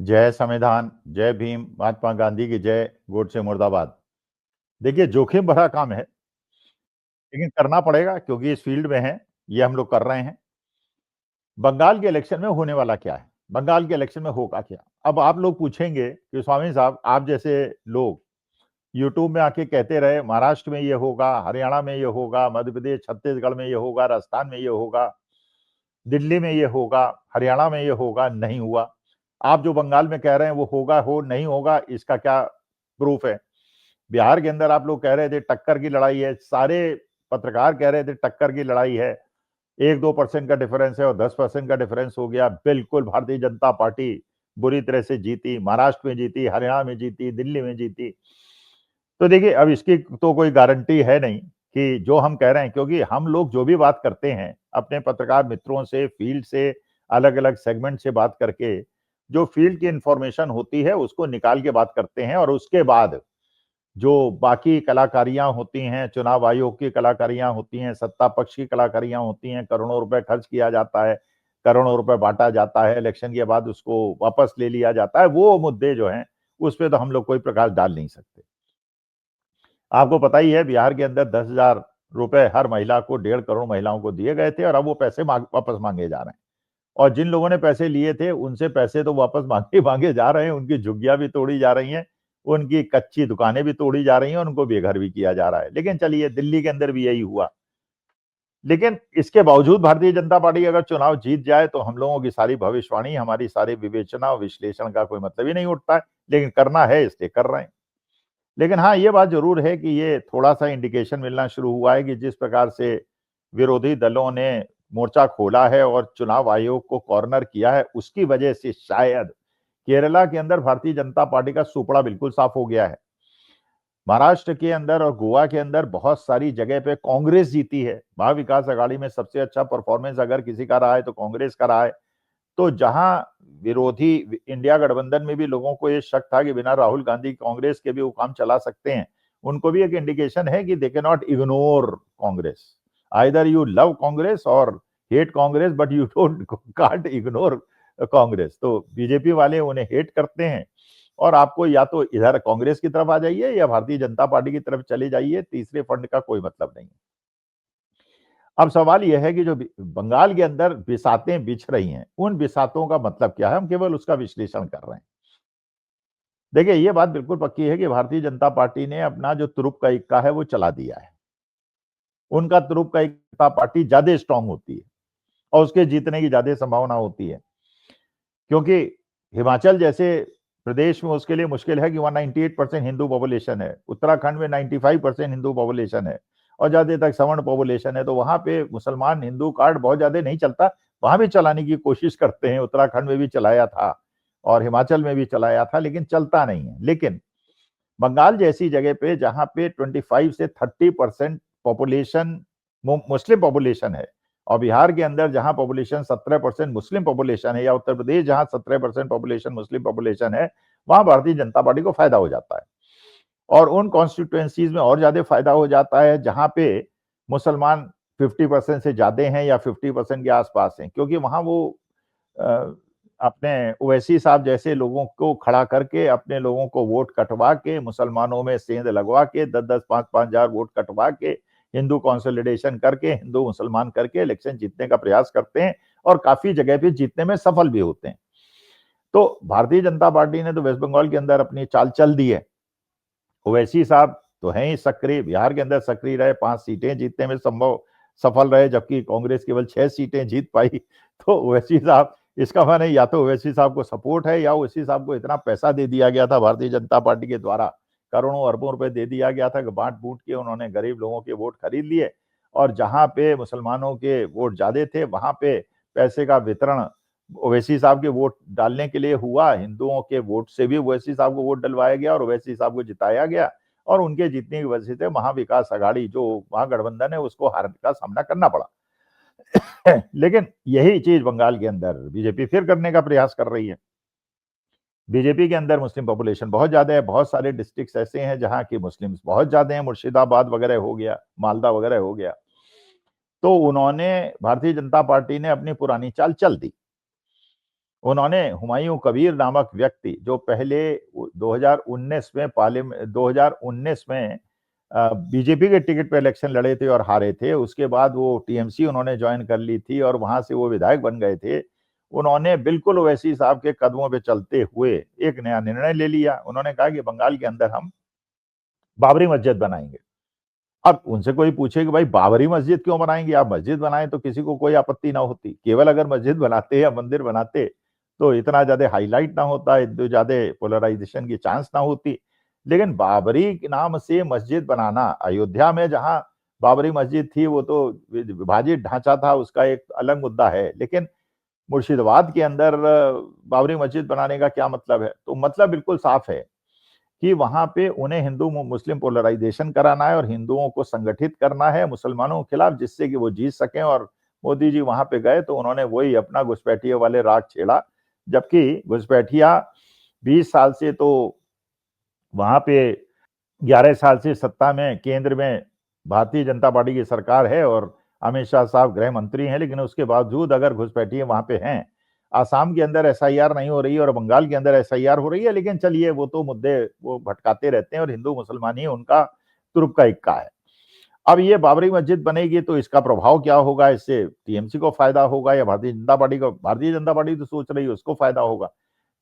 जय संविधान, जय भीम, महात्मा गांधी की जय, गोडसे मुर्दाबाद। देखिए, जोखिम भरा काम है, लेकिन करना पड़ेगा क्योंकि इस फील्ड में है, ये हम लोग कर रहे हैं। बंगाल के इलेक्शन में होने वाला क्या है? बंगाल के इलेक्शन में होगा क्या? अब आप लोग पूछेंगे कि स्वामी साहब, आप जैसे लोग यूट्यूब में आके कहते रहे महाराष्ट्र में ये होगा, हरियाणा में ये होगा, मध्य प्रदेश, छत्तीसगढ़ में ये होगा, राजस्थान में ये होगा, दिल्ली में ये होगा, हरियाणा में ये होगा, नहीं हुआ। आप जो बंगाल में कह रहे हैं वो होगा, हो नहीं होगा, इसका क्या प्रूफ है? बिहार के अंदर आप लोग कह रहे थे टक्कर की लड़ाई है, सारे पत्रकार कह रहे थे टक्कर की लड़ाई है, 1-2% का डिफरेंस है और 10% का डिफरेंस हो गया। बिल्कुल भारतीय जनता पार्टी बुरी तरह से जीती, महाराष्ट्र में जीती, हरियाणा में जीती, दिल्ली में जीती। तो देखिए, अब इसकी तो कोई गारंटी है नहीं कि जो हम कह रहे हैं, क्योंकि हम लोग जो भी बात करते हैं अपने पत्रकार मित्रों से, फील्ड से, अलग अलग सेगमेंट से बात करके, जो फील्ड की इंफॉर्मेशन होती है उसको निकाल के बात करते हैं, और उसके बाद जो बाकी कलाकारियां होती हैं, चुनाव आयोग की कलाकारियां होती हैं, सत्ता पक्ष की कलाकारियां होती हैं, करोड़ों रुपए खर्च किया जाता है, करोड़ों रुपए बांटा जाता है, इलेक्शन के बाद उसको वापस ले लिया जाता है, वो मुद्दे जो हैं उस पर तो हम लोग कोई प्रकाश डाल नहीं सकते। आपको पता ही है, बिहार के अंदर 10,000 रुपए हर महिला को, 1.5 करोड़ महिलाओं को दिए गए थे, और अब वो पैसे वापस मांगे जा रहे हैं। और जिन लोगों ने पैसे लिए थे उनसे पैसे तो वापस मांगे मांगे जा रहे हैं, उनकी झुग्गियां भी तोड़ी जा रही हैं, उनकी कच्ची दुकानें भी तोड़ी जा रही हैं, उनको बेघर भी किया जा रहा है। लेकिन चलिए, दिल्ली के अंदर भी यही हुआ। लेकिन इसके बावजूद भारतीय जनता पार्टी अगर चुनाव जीत जाए तो हम लोगों की सारी भविष्यवाणी, हमारी सारी विवेचना और विश्लेषण का कोई मतलब ही नहीं उठता है, लेकिन करना है इसलिए कर रहे हैं। लेकिन हाँ, ये बात जरूर है कि ये थोड़ा-सा इंडिकेशन मिलना शुरू हुआ है कि जिस प्रकार से विरोधी दलों ने मोर्चा खोला है और चुनाव आयोग को कॉर्नर किया है, उसकी वजह से शायद केरला के अंदर भारतीय जनता पार्टी का सुपड़ा बिल्कुल साफ हो गया है। महाराष्ट्र के अंदर और गोवा के अंदर बहुत सारी जगह पे कांग्रेस जीती है। महाविकास आघाड़ी में सबसे अच्छा परफॉर्मेंस अगर किसी का रहा है तो कांग्रेस का रहा है। तो जहां विरोधी इंडिया गठबंधन में भी लोगों को ये शक था कि बिना राहुल गांधी कांग्रेस के भी वो काम चला सकते हैं, उनको भी एक इंडिकेशन है कि they can not ignore Congress. Either you love Congress और hate Congress, but you don't can't ignore Congress. तो बीजेपी वाले उन्हें हेट करते हैं, और आपको या तो इधर कांग्रेस की तरफ आ जाइए या भारतीय जनता पार्टी की तरफ चले जाइए, तीसरे फंड का कोई मतलब नहीं। अब सवाल यह है कि जो बंगाल के अंदर बिसातें बिछ रही हैं, उन बिसातों का मतलब क्या है? हम केवल उसका विश्लेषण कर रहे हैं। देखिए, ये बात बिल्कुल पक्की है कि भारतीय जनता पार्टी ने अपना जो तुरुप का इक्का है वो चला दिया है। उनका तुरुप का इक्का पार्टी ज्यादा स्ट्रांग होती है और उसके जीतने की ज्यादा संभावना होती है, क्योंकि हिमाचल जैसे प्रदेश में उसके लिए मुश्किल है कि वहां 98% हिंदू पॉपुलेशन है, उत्तराखंड में 95% हिंदू पॉपुलेशन है, और ज्यादा तक सवर्ण पॉपुलेशन है। तो वहां पे मुसलमान हिंदू कार्ड बहुत ज्यादा नहीं चलता। वहां भी चलाने की कोशिश करते हैं, उत्तराखंड में भी चलाया था और हिमाचल में भी चलाया था, लेकिन चलता नहीं है। लेकिन बंगाल जैसी जगह पे जहां पे 25 से 30% पॉपुलेशन मुस्लिम पॉपुलेशन है, और बिहार के अंदर जहां पॉपुलेशन 17% मुस्लिम पॉपुलेशन है, या उत्तर प्रदेश जहां 17% पॉपुलेशन मुस्लिम पॉपुलेशन है, वहां भारतीय जनता पार्टी को फायदा हो जाता है। और उन कॉन्स्टिट्यूएंसीज में और ज्यादा फायदा हो जाता है जहां पे मुसलमान 50% से ज्यादा हैं या 50% के आसपास हैं, क्योंकि वहां वो अ, अपने ओवैसी साहब जैसे लोगों को खड़ा करके, अपने लोगों को वोट कटवा के, मुसलमानों में सेंध लगवा के, 10-10, 5-5 हजार वोट कटवा के, हिंदू कंसोलिडेशन करके, हिंदू मुसलमान करके इलेक्शन जीतने का प्रयास करते हैं, और काफी जगह पे जीतने में सफल भी होते हैं। तो भारतीय जनता पार्टी ने तो वेस्ट बंगाल के अंदर अपनी चाल चल दी है। ओवैसी साहब तो हैं ही सक्रिय, बिहार के अंदर सक्रिय रहे, 5 सीटें जीतने में संभव सफल रहे, जबकि कांग्रेस केवल 6 सीटें जीत पाई। तो ओवैसी साहब, इसका माने या तो ओवैसी साहब को सपोर्ट है, या ओवैसी साहब को इतना पैसा दे दिया गया था भारतीय जनता पार्टी के द्वारा, करोड़ों अरबों रुपए दे दिया गया था कि बांट बूट के उन्होंने गरीब लोगों के वोट खरीद लिए, और जहां पे मुसलमानों के वोट ज्यादा थे वहां पे पैसे का वितरण ओवैसी साहब के वोट डालने के लिए हुआ। हिंदुओं के वोट से भी ओवैसी साहब को वोट डलवाया गया और ओवैसी साहब को जिताया गया, और उनके जीतने की वजह से महाविकास आघाड़ी जो महागठबंधन है उसको हार का सामना करना पड़ा। लेकिन यही चीज बंगाल के अंदर बीजेपी फिर करने का प्रयास कर रही है। बीजेपी के अंदर मुस्लिम पॉपुलेशन बहुत ज्यादा है, बहुत सारे डिस्ट्रिक्ट ऐसे हैं जहां की मुस्लिम बहुत ज्यादा हैं, मुर्शिदाबाद वगैरह हो गया, मालदा वगैरह हो गया। तो उन्होंने, भारतीय जनता पार्टी ने अपनी पुरानी चाल चल दी। उन्होंने हुमायूं कबीर नामक व्यक्ति जो पहले 2019 में 2019 में बीजेपी के टिकट पे इलेक्शन लड़े थे और हारे थे। उसके बाद वो टीएमसी उन्होंने ज्वाइन कर ली थी और वहां से वो विधायक बन गए थे। उन्होंने बिल्कुल ओवैसी साहब के कदमों पे चलते हुए एक नया निर्णय ले लिया। उन्होंने कहा कि बंगाल के अंदर हम बाबरी मस्जिद बनाएंगे। अब उनसे कोई पूछे कि भाई बाबरी मस्जिद क्यों बनाएंगे, आप मस्जिद बनाएं तो किसी को कोई आपत्ति ना होती, केवल अगर मस्जिद बनाते या मंदिर बनाते तो इतना ज्यादा हाईलाइट ना होता, इतने ज्यादा पोलराइजेशन की चांस ना होती। लेकिन बाबरी के नाम से मस्जिद बनाना, अयोध्या में जहां बाबरी मस्जिद थी वो तो विभाजित ढांचा था, उसका एक अलग मुद्दा है। लेकिन मुर्शिदाबाद के अंदर बाबरी मस्जिद बनाने का क्या मतलब है? तो मतलब बिल्कुल साफ है कि वहां पे उन्हें हिंदू मुस्लिम पोलराइजेशन कराना है और हिंदुओं को संगठित करना है मुसलमानों के खिलाफ, जिससे कि वो जीत सकें। और मोदी जी वहां पे गए तो उन्होंने वही अपना घुसपैठिया वाले राग छेड़ा, जबकि घुसपैठिया 20 साल से तो वहां पे 11 साल से सत्ता में केंद्र में भारतीय जनता पार्टी की सरकार है और अमित शाह साहब गृह मंत्री हैं, लेकिन उसके बावजूद अगर घुसपैठिए वहां पे हैं, आसाम के अंदर एसआईआर नहीं हो रही है और बंगाल के अंदर एसआईआर हो रही है, लेकिन चलिए वो तो मुद्दे वो भटकाते रहते हैं और हिंदू मुसलमान ही उनका तुरुप का इक्का है। अब ये बाबरी मस्जिद बनेगी तो इसका प्रभाव क्या होगा? इससे टीएमसी को फायदा होगा या भारतीय जनता पार्टी को? भारतीय जनता पार्टी तो सोच रही है उसको फायदा होगा।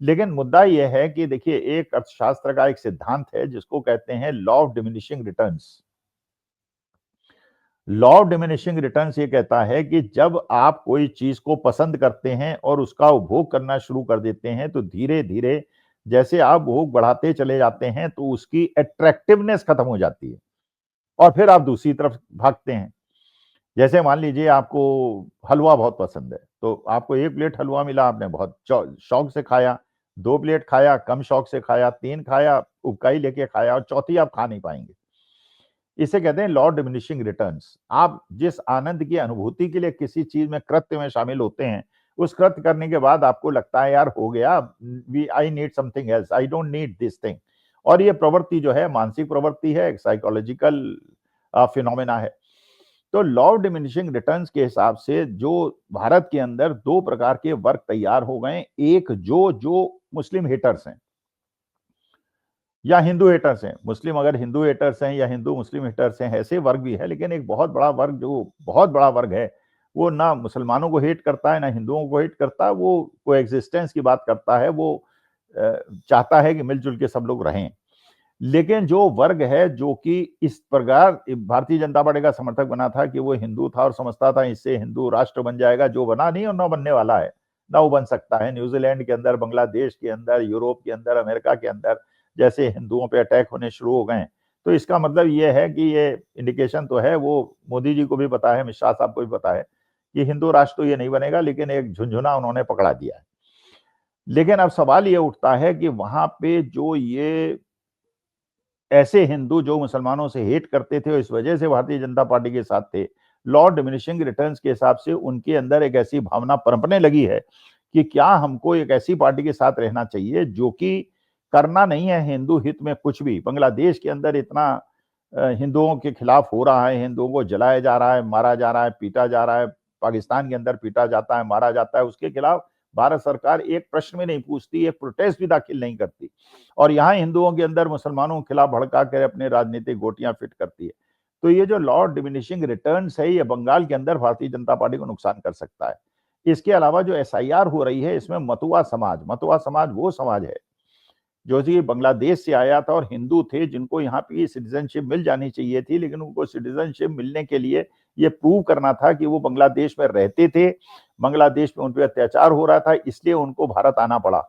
लेकिन मुद्दा यह है कि देखिए, एक अर्थशास्त्र का एक सिद्धांत है जिसको कहते हैं law of diminishing returns. Law of diminishing returns ये कहता है कि जब आप कोई चीज को पसंद करते हैं और उसका उपभोग करना शुरू कर देते हैं तो धीरे धीरे जैसे आप भोग बढ़ाते चले जाते हैं तो उसकी अट्रैक्टिवनेस खत्म हो जाती है और फिर आप दूसरी तरफ भागते हैं। जैसे मान लीजिए आपको हलवा बहुत पसंद है, तो आपको 1 प्लेट हलवा मिला, आपने बहुत शौक से खाया, 2 प्लेट खाया, कम शौक से खाया, 3 खाया, उबकाई लेके खाया और चौथी आप खा नहीं पाएंगे। इसे कहते हैं लॉ डिमिनिशिंग रिटर्न्स। आप जिस आनंद की अनुभूति के लिए किसी चीज में कृत्य में शामिल होते हैं, उस कृत्य करने के बाद आपको लगता है यार हो गया, we I need something else, I don't need this thing. और ये प्रवृत्ति जो है मानसिक प्रवृत्ति है, एक साइकोलॉजिकल फिनोमेना है। तो लॉ ऑफ डिमिनिशिंग रिटर्न्स के हिसाब से जो भारत के अंदर 2 प्रकार के वर्ग तैयार हो गए, एक जो जो मुस्लिम हेटर्स हैं या हिंदू हेटर्स हैं। मुस्लिम अगर हिंदू हेटर्स हैं या हिंदू मुस्लिम हेटर्स हैं, ऐसे वर्ग भी है। लेकिन एक बहुत बड़ा वर्ग, जो बहुत बड़ा वर्ग है, वो ना मुसलमानों को हेट करता है ना हिंदुओं को हेट करता है, वो कोएग्जिस्टेंस की बात करता है, वो चाहता है कि मिलजुल के सब लोग रहें। लेकिन जो वर्ग है जो कि इस प्रकार भारतीय जनता पार्टी का समर्थक बना था कि वो हिंदू था और समझता था इससे हिंदू राष्ट्र बन जाएगा, जो बना नहीं और ना बनने वाला है, ना वो बन सकता है। न्यूजीलैंड के अंदर, बांग्लादेश के अंदर, यूरोप के अंदर, अमेरिका के अंदर जैसे हिंदुओं पे अटैक होने शुरू हो गए, तो इसका मतलब ये है कि ये इंडिकेशन तो है, वो मोदी जी को भी पता है, अमित शाह साहब को भी पता है कि हिंदू राष्ट्र तो ये नहीं बनेगा, लेकिन एक झुंझुना उन्होंने पकड़ा दिया है। लेकिन अब सवाल ये उठता है कि वहां पे जो ये ऐसे हिंदू जो मुसलमानों से हेट करते थे और इस वजह से भारतीय जनता पार्टी के साथ थे, लॉ डिमिनिशिंग रिटर्न्स के हिसाब से उनके अंदर एक ऐसी भावना पनपने लगी है कि क्या हमको एक ऐसी पार्टी के साथ रहना चाहिए जो कि करना नहीं है हिंदू हित में कुछ भी। बांग्लादेश के अंदर इतना हिंदुओं के खिलाफ हो रहा है, हिंदुओं को जलाया जा रहा है, मारा जा रहा है, पीटा जा रहा है, पाकिस्तान के अंदर पीटा जाता है, मारा जाता है, उसके खिलाफ भारत सरकार एक प्रश्न भी नहीं पूछती, एक प्रोटेस्ट भी दाखिल नहीं करती, और यहाँ हिंदुओं के अंदर मुसलमानों के खिलाफ भड़का कर अपने राजनीतिक गोटियां फिट करती है। तो ये जो लॉ डिमिनिशिंग रिटर्न्स है, ये बंगाल के अंदर भारतीय जनता पार्टी को नुकसान कर सकता है। इसके अलावा जो एसआईआर हो रही है, इसमें मतुआ समाज वो समाज है जो कि बांग्लादेश से आया था और हिंदू थे, जिनको यहाँ पे सिटीजनशिप मिल जानी चाहिए थी, लेकिन उनको सिटीजनशिप मिलने के लिए ये प्रूव करना था कि वो बांग्लादेश में रहते थे, बांग्लादेश में उन पर अत्याचार हो रहा था, इसलिए उनको भारत आना पड़ा।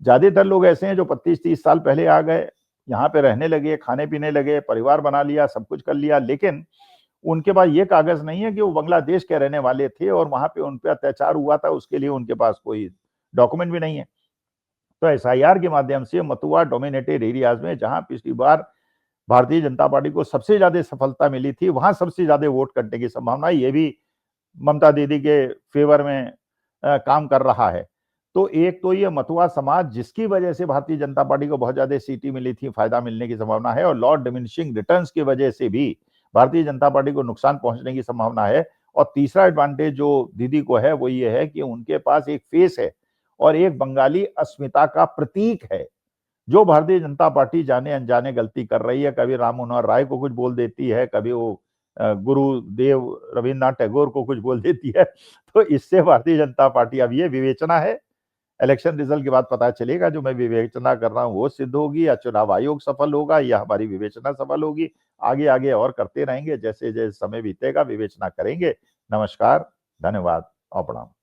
ज्यादातर लोग ऐसे हैं जो 25-30 साल पहले आ गए, यहाँ पे रहने लगे, खाने पीने लगे, परिवार बना लिया, सब कुछ कर लिया, लेकिन उनके पास ये कागज नहीं है कि वो बांग्लादेश के रहने वाले थे और वहां पे उन पे अत्याचार हुआ था, उसके लिए उनके पास कोई डॉक्यूमेंट भी नहीं है। तो एसआईआर के माध्यम से मतुआ डोमिनेटेड एरियाज में, जहां पिछली बार भारतीय जनता पार्टी को सबसे ज्यादा सफलता मिली थी, वहां सबसे ज्यादा वोट कटने की संभावना, ये भी ममता दीदी के फेवर में काम कर रहा है। तो एक तो ये मतुआ समाज, जिसकी वजह से भारतीय जनता पार्टी को बहुत ज्यादा सीटें मिली थी, फायदा मिलने की संभावना है, और लॉ डिमिनिशिंग रिटर्न्स की वजह से भी भारतीय जनता पार्टी को नुकसान पहुंचने की संभावना है। और तीसरा एडवांटेज जो दीदी को है वो ये है कि उनके पास एक फेस है और एक बंगाली अस्मिता का प्रतीक है। जो भारतीय जनता पार्टी जाने अनजाने गलती कर रही है, कभी राम मनोहर राय को कुछ बोल देती है, कभी वो गुरुदेव रविन्द्रनाथ टैगोर को कुछ बोल देती है, तो इससे भारतीय जनता पार्टी, अब ये विवेचना है, इलेक्शन रिजल्ट के बाद पता चलेगा। जो मैं विवेचना कर रहा हूं वो सिद्ध होगी, या चुनाव आयोग सफल होगा, या हमारी विवेचना सफल होगी। आगे आगे और करते रहेंगे, जैसे जैसे समय बीतेगा विवेचना करेंगे। नमस्कार, धन्यवाद और प्रणाम।